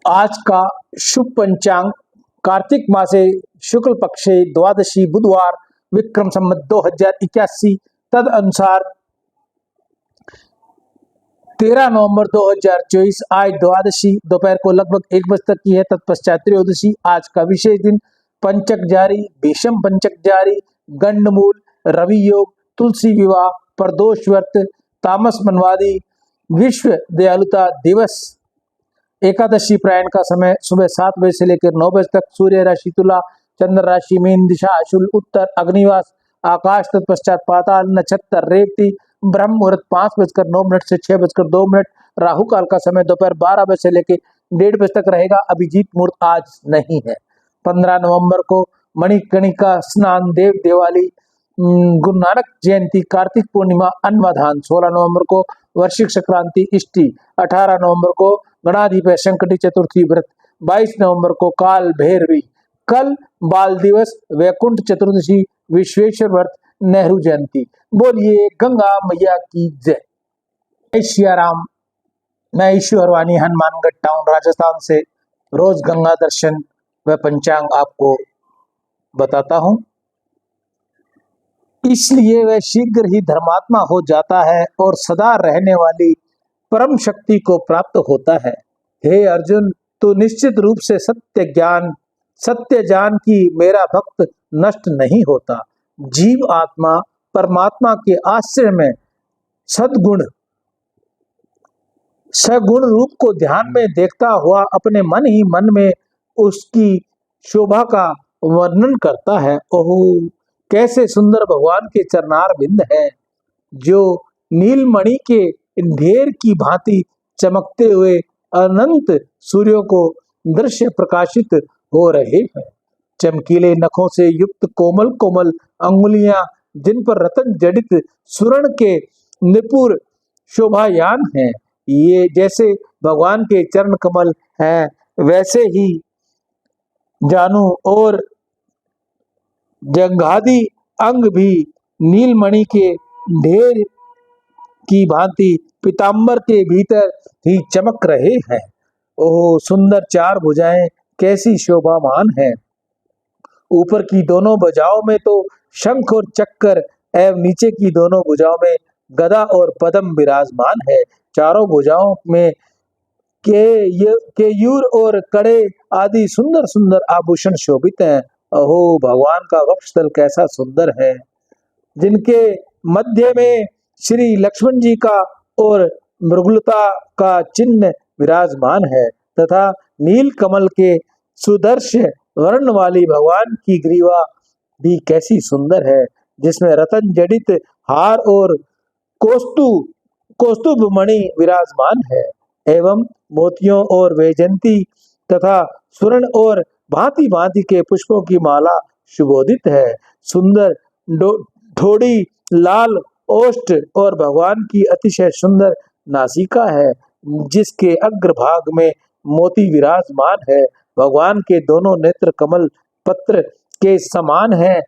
आज का शुभ पंचांग कार्तिक मासे शुक्ल पक्षे द्वादशी बुधवार विक्रम संवत 2081 तद अनुसार 13 नवंबर 2024 आज द्वादशी दोपहर को लगभग 1 बजे तक की है। तत्पश्चात त्रयोदशी। आज का विशेष दिन पंचक जारी, भीषम पंचक जारी, गंडमूल, रवि योग, तुलसी विवाह, प्रदोष व्रत, तामस मनवादी, विश्व दयालुता दिवस। एकादशी प्रायण का समय सुबह 7 बजे से लेकर 9 बजे तक। सूर्य राशि तुला, चंद्र राशि मीन, दिशा अशुल उत्तर अग्निवास, आकाश तत्पश्चात पाताल नक्षत्र रेवती, ब्रह्म मुहूर्त 5:09 से 6:02। राहु काल का समय दोपहर 12 बजे से लेकर 1:30 बजे तक रहेगा। अभिजीत मुहूर्त आज नहीं है। 15 नवंबर को मणिकर्णिका स्नान, देव दिवाली, गुरु नानक जयंती, कार्तिक पूर्णिमा, अन्नधान। 16 नवंबर को वार्षिक संक्रांति इष्टि। 18 नवंबर को गणाधिपति संकटी चतुर्थी व्रत। 22 नवंबर को काल भैरवी। कल बाल दिवस, वैकुंठ चतुर्दशी, विश्वेश्वर व्रत, नेहरू जयंती। बोलिए गंगा मैया की जय। जय सिया राम। मैं ईश्वर वाणी हनुमानगढ़ टाउन राजस्थान से रोज गंगा दर्शन व पंचांग आपको बताता हूँ, इसलिए वह शीघ्र ही धर्मात्मा हो जाता है और सदा रहने वाली परम शक्ति को प्राप्त होता है। हे अर्जुन, तू निश्चित रूप से सत्य जान कि मेरा भक्त नष्ट नहीं होता। जीव आत्मा परमात्मा के आश्रय में सगुण रूप को ध्यान में देखता हुआ अपने मन ही मन में उसकी शोभा का वर्णन करता है। ओहो, कैसे सुंदर भगवान के चरणार बिंद है, जो नीलमणि के ढेर की भांति चमकते हुए अनंत सूर्यों को दृश्य प्रकाशित हो रहे हैं। चमकीले नखों से युक्त कोमल कोमल अंगुलियां, जिन पर रतन जड़ित स्वर्ण के निपुर शोभायान हैं। ये जैसे भगवान के चरण कमल हैं, वैसे ही जानू और जंघादि अंग भी नीलमणि के ढेर की भांति पीतांबर के भीतर ही चमक रहे हैं। ओह, सुंदर चार भुजाएं कैसी शोभामान हैं। ऊपर की दोनों भुजाओं में तो शंख और चक्कर एवं नीचे की दोनों भुजाओं में गदा और पद्म विराजमान है। चारों भुजाओं में केयूर और कड़े आदि सुंदर सुंदर आभूषण शोभित हैं। अहो, भगवान का वक्षस्थल कैसा सुंदर है, जिनके मध्य में श्री लक्ष्मण जी का और मृगुलता का चिन्ह विराजमान है, तथा नील कमल के सुदर्श वर्ण वाली भगवान की ग्रीवा भी कैसी सुंदर है, जिसमें रतन जड़ित हार और कौस्तुभ मणि विराजमान है, एवं मोतियों और वैजंती तथा स्वर्ण और भांति भांति के पुष्पों की माला सुशोभित है। सुंदर ठोड़ी, लाल ओष्ठ और भगवान की अतिशय सुंदर नासिका है, जिसके अग्रभाग में मोती विराजमान है। भगवान के दोनों नेत्र कमल पत्र के समान हैं,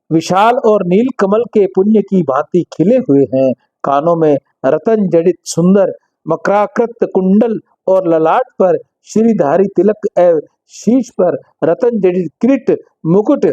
विशाल और नील कमल के पुण्य की भांति खिले हुए हैं। कानों में रतन जड़ित सुंदर मकराकृत कुंडल और ललाट पर श्रीधारी तिलक एवं शीश पर रतन जड़ित किरीट मुकुट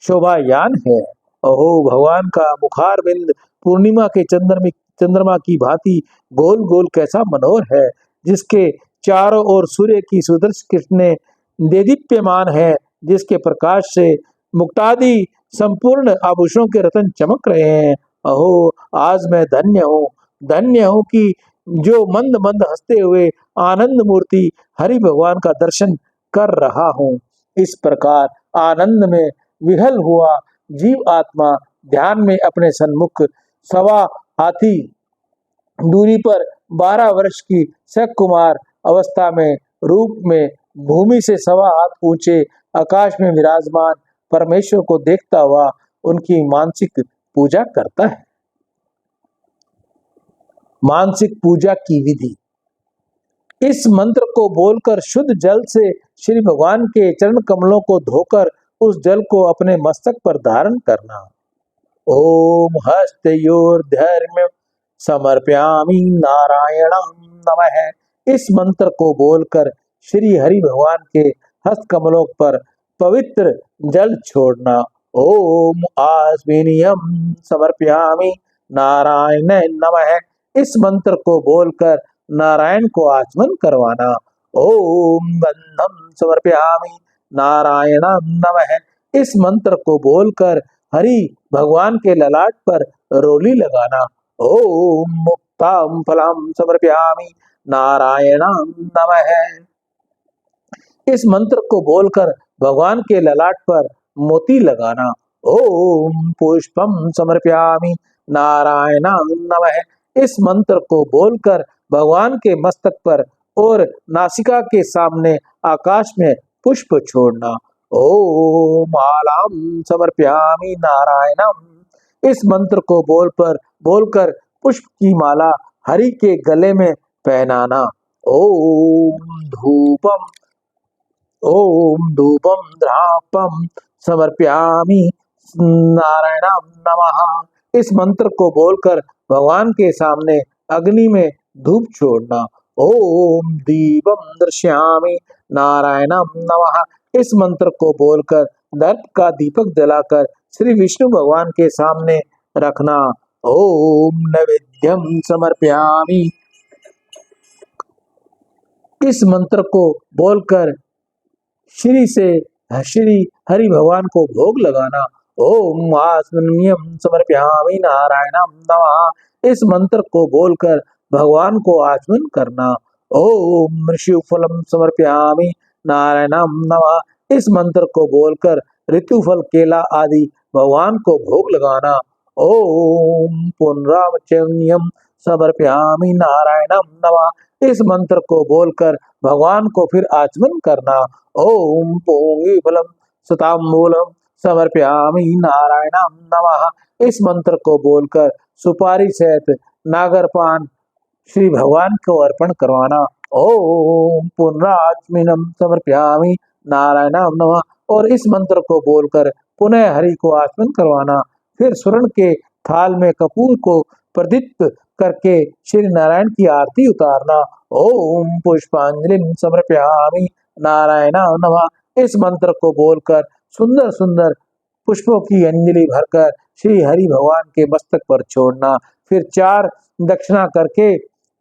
शोभायान है। अहो, भगवान का मुखार बिंद पूर्णिमा के चंद्रमा की भांति गोल गोल कैसा मनोहर है, जिसके चारों ओर सूर्य की सुदर्शन किरणें देदीप्यमान है, जिसके प्रकाश से मुक्तादि संपूर्ण आभूषणों के रतन चमक रहे हैं। अहो, आज मैं धन्य हूँ कि जो मंद मंद हंसते हुए आनंद मूर्ति हरि भगवान का दर्शन कर रहा हूँ। इस प्रकार आनंद में विहल हुआ जीव आत्मा ध्यान में अपने सन्मुख सवा हाथी दूरी पर 12 वर्ष की सकुमार अवस्था में रूप में भूमि से सवा हाथ ऊंचे आकाश में विराजमान परमेश्वर को देखता हुआ उनकी मानसिक पूजा करता है। मानसिक पूजा की विधि। इस मंत्र को बोलकर शुद्ध जल से श्री भगवान के चरण कमलों को धोकर उस जल को अपने मस्तक पर धारण करना। ओम हस्तयोर्धर्म समर्पयामि नारायणं नमः। इस मंत्र को बोलकर श्री हरि भगवान के हस्त कमलों पर पवित्र जल छोड़ना। ओम आस्मिनियम समर्पयामि नारायण नमः। इस मंत्र को बोलकर नारायण को आचमन करवाना। ओम गंधम समर्पयामि नारायण नमः। इस मंत्र को बोलकर हरि भगवान के ललाट पर रोली लगाना। ओम मुक्ताम फलम समर्पयामि नारायण नमः। इस मंत्र को बोलकर भगवान के ललाट पर मोती लगाना। ओम पुष्पम समर्पयामि नारायण नमः। इस मंत्र को बोलकर भगवान के मस्तक पर और नासिका के सामने आकाश में पुष्प छोड़ना। ओम मालाम समर्पयामि नारायणम। इस मंत्र को बोलकर पुष्प की माला हरि के गले में पहनाना। ओम धूपम ओम धूपम द्रापम समर्पयामि नारायणम नमः। इस मंत्र को बोलकर भगवान के सामने अग्नि में धूप छोड़ना। ओम दीपम दर्शयामि नारायणम नमः। इस मंत्र को बोलकर दर्प का दीपक जलाकर श्री विष्णु भगवान के सामने रखना। ओम नैवेद्यम समर्पयामि। इस मंत्र को बोलकर श्री हरि भगवान को भोग लगाना। ओम आस्मिनियम समर्पयामि नारायणम नमः। इस मंत्र को बोलकर भगवान को आचमन करना। ओम ऋषिफलम समर्पयामि नारायणम नमः। इस मंत्र को बोलकर ऋतुफल केला आदि भगवान को भोग लगाना। ओम पुनरावचन्यम समर्पयामि नारायणम नमः। इस मंत्र को बोलकर भगवान को फिर आचमन करना। ओम पोंगी फलम सुताम्बूलम समर्पयामि नारायणम नमः। इस मंत्र को बोलकर सुपारी सहित नागरपान श्री भगवान को अर्पण करवाना। ओम पुनराचमिनम समर्पयामि नारायणम नमः। और इस मंत्र को बोलकर पुनः हरि को आचमन करवाना। फिर स्वर्ण के थाल में कपूर को प्रदीप्त करके श्री नारायण की आरती उतारना। ओम पुष्पांजलि समर्पयामि नारायण नमः। इस मंत्र को बोलकर सुंदर सुंदर पुष्पों की अंजलि भरकर श्री हरि भगवान के मस्तक पर छोड़ना। फिर 4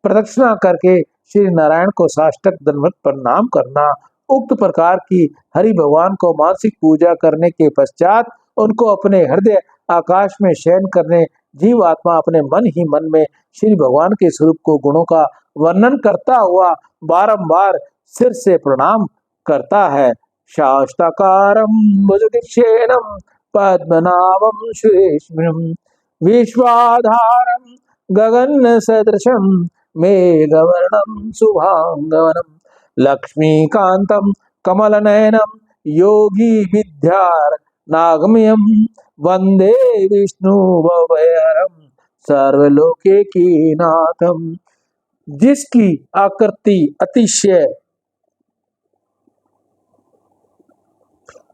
प्रदक्षिणा करके श्री नारायण को साष्टक दंडवत प्रणाम करना। उक्त प्रकार की हरि भगवान को मानसिक पूजा करने के पश्चात उनको अपने हृदय आकाश में शयन करने जीव आत्मा अपने मन ही मन में श्री भगवान के स्वरूप को गुणों का वर्णन करता हुआ बारंबार सिर से प्रणाम करता है। शास्ताकारं भुजगशयनं पद्मनाभं सुरेशं विश्वाधारं गगन सदृशं मेघवर्णं शुभांगवनं लक्ष्मीकांतं कमलनयनं योगी विद्यारणागम्यं वंदे विष्णु भवहरं सर्वलोकैकनाथं। जिसकी आकृति अतिशय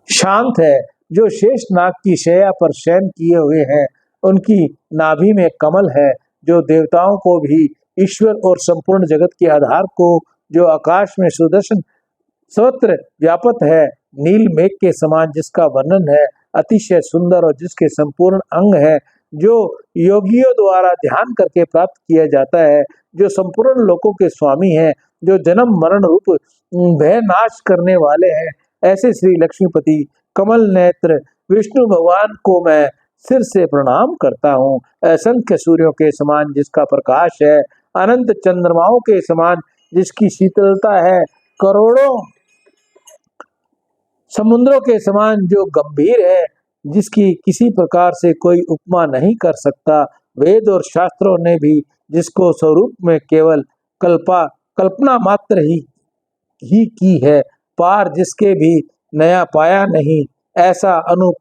शांत है, जो शेष नाग की शैया पर शयन किए हुए हैं, उनकी नाभि में कमल है, जो देवताओं को भी ईश्वर और संपूर्ण जगत के आधार को, जो आकाश में सुदर्शन सर्वत्र व्यापक है, नील मेघ के समान जिसका वर्णन है, अतिशय सुंदर और जिसके संपूर्ण अंग है, जो योगियों द्वारा ध्यान करके प्राप्त किया जाता है, जो संपूर्ण लोकों के स्वामी हैं, जो जन्म मरण रूप भय नाश करने वाले हैं, ऐसे श्री लक्ष्मीपति कमल नेत्र विष्णु भगवान को मैं सिर से प्रणाम करता हूँ। असंख्य सूर्यों के समान जिसका प्रकाश है, अनंत चंद्रमाओं के समान जिसकी शीतलता है, करोड़ों समुद्रों के समान जो गंभीर है, जिसकी किसी प्रकार से कोई उपमा नहीं कर सकता, वेद और शास्त्रों ने भी जिसको स्वरूप में केवल कल्पना मात्र ही की है, पार जिसके भी नया पाया नहीं, ऐसा अनूप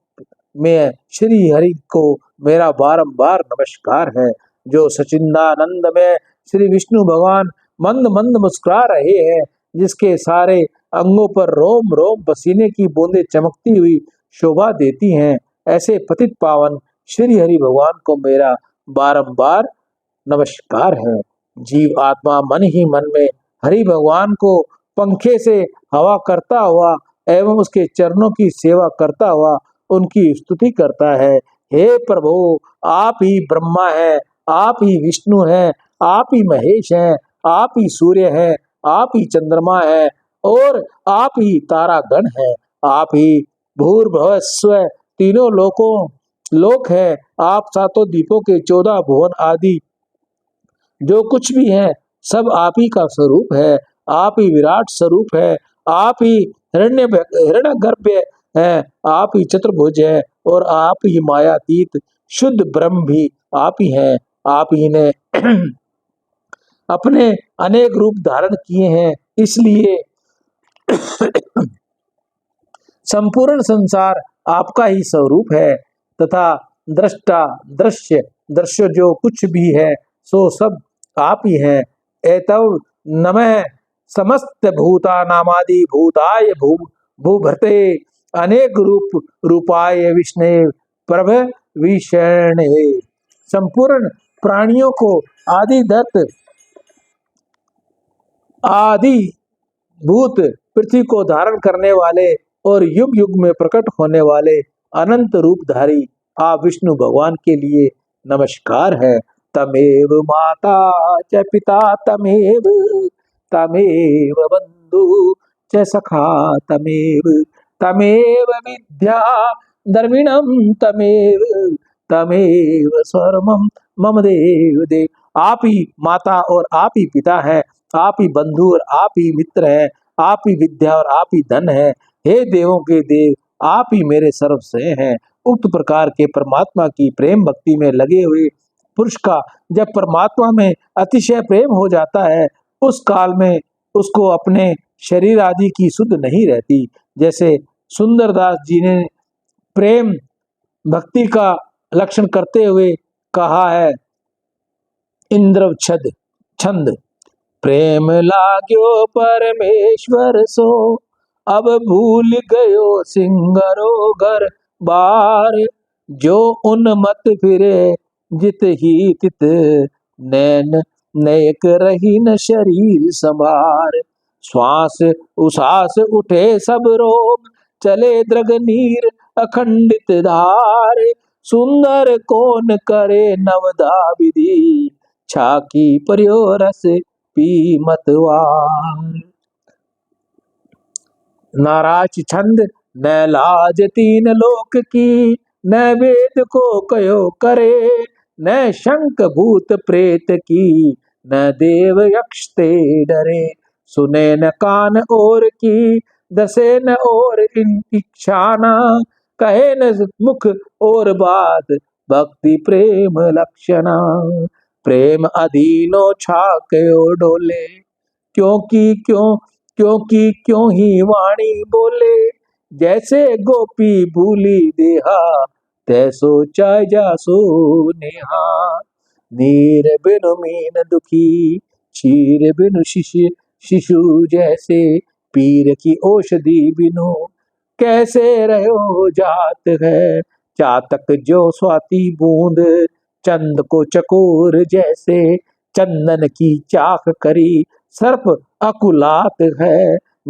में श्री हरि को मेरा बारंबार नमस्कार है। जो सचिंदानंद में श्री विष्णु भगवान मंद मंद मुस्कुरा रहे हैं, जिसके सारे अंगों पर रोम रोम पसीने की बूंदें चमकती हुई शोभा देती हैं, ऐसे पतित पावन श्री हरि भगवान को मेरा बारंबार नमस्कार है। जीव आत्मा मन ही मन में हरि भगवान को पंखे से हवा करता हुआ एवं उसके चरणों की सेवा करता हुआ उनकी स्तुति करता है। हे प्रभु, आप ही ब्रह्मा है, आप ही विष्णु है, आप ही महेश है, आप ही सूर्य है, आप ही चंद्रमा है और आप ही तारागण है। आप ही भूर्भुवः स्वः तीनों लोक है। आप सातों द्वीपों के 14 भुवन आदि जो कुछ भी है सब आप ही का स्वरूप है। आप ही विराट स्वरूप है। आप ही हिरण्यगर्भ है। आप ही चतुर्भुज है और आप ही मायातीत शुद्ध ब्रह्म भी आप ही हैं। आप ही ने अपने अनेक रूप धारण किए हैं, इसलिए संपूर्ण संसार आपका ही स्वरूप है तथा दृष्टा दृश्य दृश्य जो कुछ भी है सो सब आप ही है। एतव नमः समस्त भूता नामादि भूताय भूभृते अनेक रूपाय विष्णे प्रभ विषणे। संपूर्ण प्राणियों को आदि भूत पृथ्वी को धारण करने वाले और युग युग में प्रकट होने वाले अनंत रूपधारी आप विष्णु भगवान के लिए नमस्कार है। तमेव माता च पिता तमेव तमेव बंधु च सखा तमेव तमेव विद्या द्रविणम तमेव तमेव सर्वम मम देव देव। आप ही माता और आप ही पिता है, आप ही बंधु और आप ही मित्र है, आप ही विद्या और आप ही धन है। हे देवों के देव, आप ही मेरे सर्वस्व हैं। उक्त प्रकार के परमात्मा की प्रेम भक्ति में लगे हुए पुरुष का जब परमात्मा में अतिशय प्रेम हो जाता है उस काल में उसको अपने शरीर आदि की सुध नहीं रहती। जैसे सुंदरदास जी ने प्रेम भक्ति का लक्षण करते हुए कहा है, इंद्र छंद प्रेम लाग्यो परमेश्वर सो अब भूल गयो सिंगरो घर बार जो उन्मत फिरे जित ही तित नैन नेक रही न शरीर संभार श्वास उसास उठे सब रोग चले द्रग नीर अखंडित धार सुंदर कौन करे नवदा विधि छाकी पर्यो रस पी मतवार। नाराज छंद न लाज तीन लोक की न वेद को कयो करे न शंक भूत प्रेत की न देव यक्ष ते डरे सुने न कान और की दसे न और इन इच्छाना कहे न मुख और बात भक्ति प्रेम लक्षणा प्रेम अधीनो छाकयो डोले क्योंकि ही वाणी बोले जैसे गोपी भूली देहा तैसो चाय जासो नेहा नीर बिनु मीन दुखी क्षीर बिनु शिशु जैसे पीर की औषधि बिनु कैसे रहो जात है चातक जो स्वाति बूंद चंद को चकोर जैसे चंदन की चाक करी सर्प अकुलात है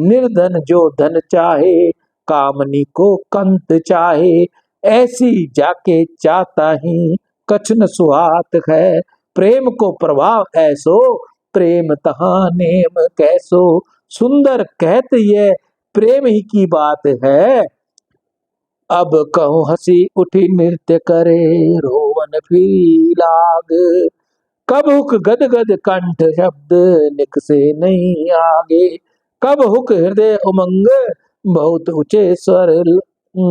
निर्धन जो धन चाहे कामनी को कंत चाहे ऐसी जाके चाहता ही कछन सुहात है प्रेम को प्रभाव ऐसो प्रेम तहाँ नेम कैसो सुंदर कहत ये प्रेम ही की बात है अब कहूँ हंसी उठी नृत्य करे रोवन फिरी लाग कब हुक गद गद कंठ शब्द निक से नहीं आगे कब हुक हृदय उमंग बहुत ऊंचे स्वर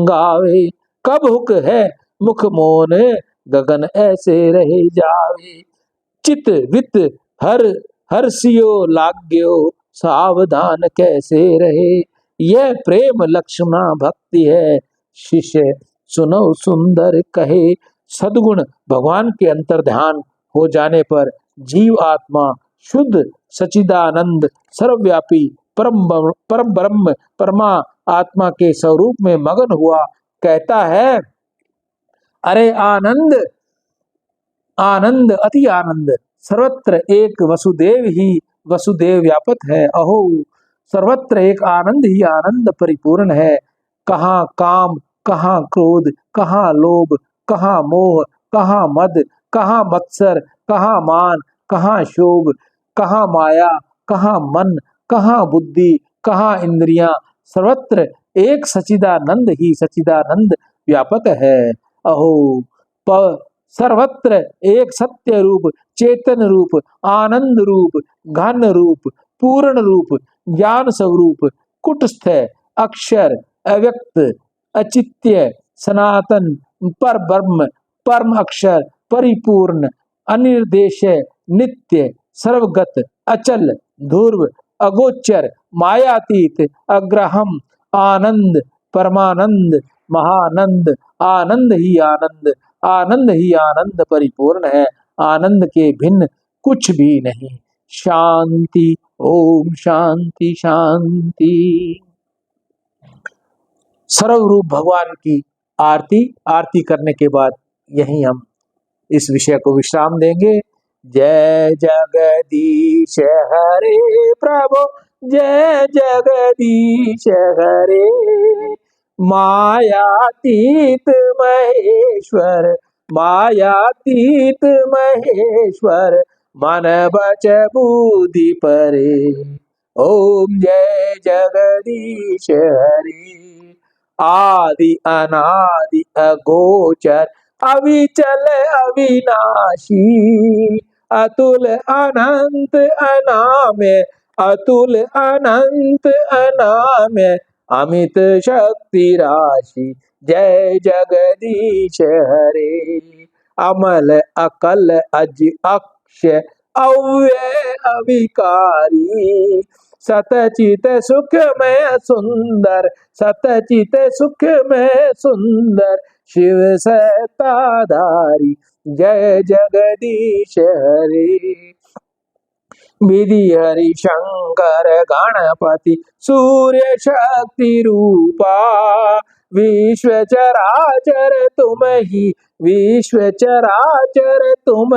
गावे कब हुक है मुख मौन गगन ऐसे रहे जावे चित वित हर सियो लाग्यो सावधान कैसे रहे यह प्रेम लक्ष्मणा भक्ति है शिष्य सुनो सुंदर कहे सद्गुण भगवान के अंतर ध्यान हो जाने पर जीव आत्मा शुद्ध सचिदानंद सर्वव्यापी परम ब्रह्म परमा आत्मा के स्वरूप में मगन हुआ कहता है अरे आनंद आनंद अति आनंद सर्वत्र एक वसुदेव ही वसुदेव व्यापक है अहो सर्वत्र एक आनंद ही आनंद परिपूर्ण है। कहाँ काम, कहाँ क्रोध, कहाँ लोभ, कहाँ मोह, कहाँ मद, कहाँ मत्सर, कहाँ मान, कहाँ शोभ, कहाँ माया, कहाँ मन, कहाँ बुद्धि, कहाँ इंद्रियां, सर्वत्र एक सच्चिदानंद ही सच्चिदानंद व्यापक है। अहो सर्वत्र एक सत्य रूप, चेतन रूप, आनंद रूप, घन रूप, पूर्ण रूप, ज्ञान स्वरूप, कुटस्थ, अक्षर, अव्यक्त, अचित्य, सनातन, पर ब्रह्म, परम अक्षर, परिपूर्ण, अनिर्देश, नित्य, सर्वगत, अचल, ध्रुव, अगोचर, मायातीत, अग्रहम, आनंद, परमानंद, महानंद, आनंद ही आनंद, आनंद ही आनंद परिपूर्ण है। आनंद के भिन्न कुछ भी नहीं। शांति। ओम शांति शांति। सर्वरूप भगवान की आरती, आरती करने के बाद यहीं हम इस विषय को विश्राम देंगे। जय जगदीश हरे प्रभु, जय जगदीश हरे, मायातीत महेश्वर, मायातीत महेश्वर, मन बच बुद्धि परे। ओम जय जगदीश हरे। आदि अनादि अगोचर, अविचल अविनाशी, अतुल अनंत अनामय, अतुल अनंत अनामय, अमित शक्ति राशि। जय जगदीश हरे। अमल अकल अज अक्षय, अव्यय अविकारी, सतचित सुखमय सुंदर, सतचित सुखमय सुंदर, शिव सत्ताधारी। जय जगदीश हरे। विधि हरि शंकर गणपति, सूर्य शक्ति रूपा, विश्व चराचर तुम ही, विश्व चराचर तुम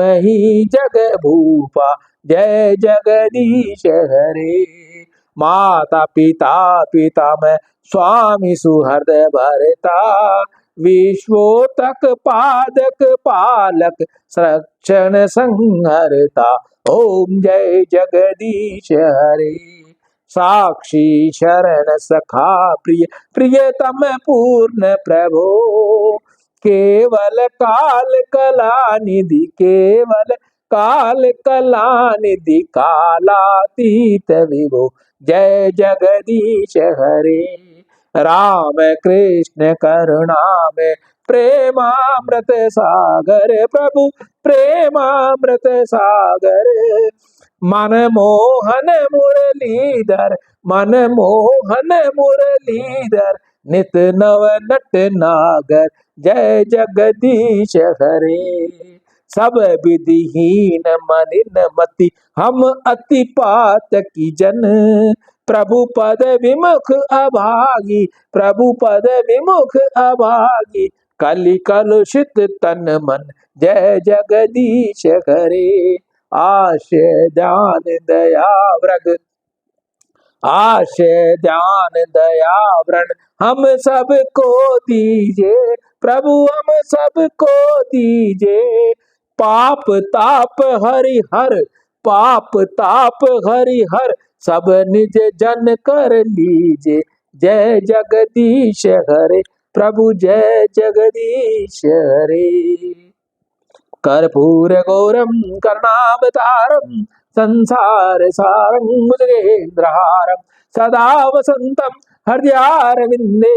ही जग भूपा। जय जगदीश हरे। माता पिता पितामह, स्वामी सुहृदय भरता, विश्वोतक पादक पालक, संरक्षण संहरता। ओम जय जगदीश हरे। साक्षी शरण सखा प्रिय, प्रियतम पूर्ण प्रभो, केवल काल कला निधि, केवल काल कला निधि, कालातीत विभो। जय जगदीश हरे। राम कृष्ण करुणामय, प्रेमामृत सागर प्रभु, प्रेमामृत सागर, मनमोहन मुरलीधर, मनमोहन मुरलीधर, नित नव नट नागर। जय जगदीश हरे। सब विधिहीन मलिन मति, हम अति पातकी जन, प्रभु पद विमुख अभागी, प्रभु पद विमुख अभागी, कलि कलुषित तन मन। जय जगदीश हरे। आशय ध्यान दया व्रत, आशय ध्यान दया व्रण, हम सबको दीजिए प्रभु, हम सबको दीजिए। पाप ताप हरि हर, पाप ताप हरि हर, सब निज जन कर लीजिए। जय जगदीश हरे प्रभु, जय जगदीश हरे। कर्पूर गौरम करुणावतारम, संसार सारं भुजगेन्द्रहारं, सदा वसंतम हृदयारविंदे,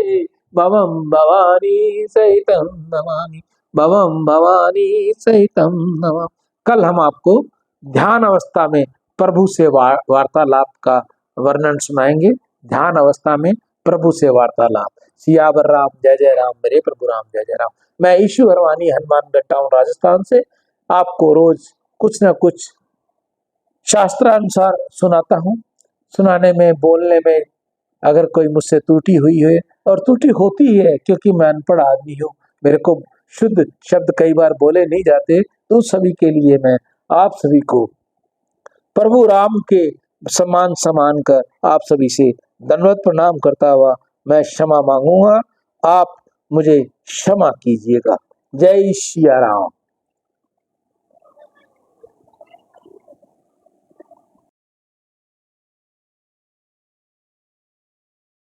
भवं भवानी सहितं नमामि, भवं भवानी सहितं नमामि। कल हम आपको ध्यान अवस्था में प्रभु से वार्तालाप का वर्णन सुनाएंगे। ध्यान अवस्था में प्रभु से वार्तालाप। सियावर राम, जय जय राम, मेरे प्रभु राम, जय जय राम। मैं ईशु हरवानी, हनुमानगढ़ टाउन, राजस्थान से आपको रोज कुछ न कुछ शास्त्रानुसार सुनाता हूँ। सुनाने में, बोलने में अगर कोई मुझसे त्रुटि हुई है, और त्रुटि होती है क्योंकि मैं अनपढ़ आदमी हूँ, मेरे को शुद्ध शब्द कई बार बोले नहीं जाते, तो सभी के लिए मैं आप सभी को प्रभु राम के सम्मान समान कर आप सभी से दंडवत प्रणाम करता हुआ मैं क्षमा मांगूंगा। आप मुझे क्षमा कीजिएगा। जय सिया राम।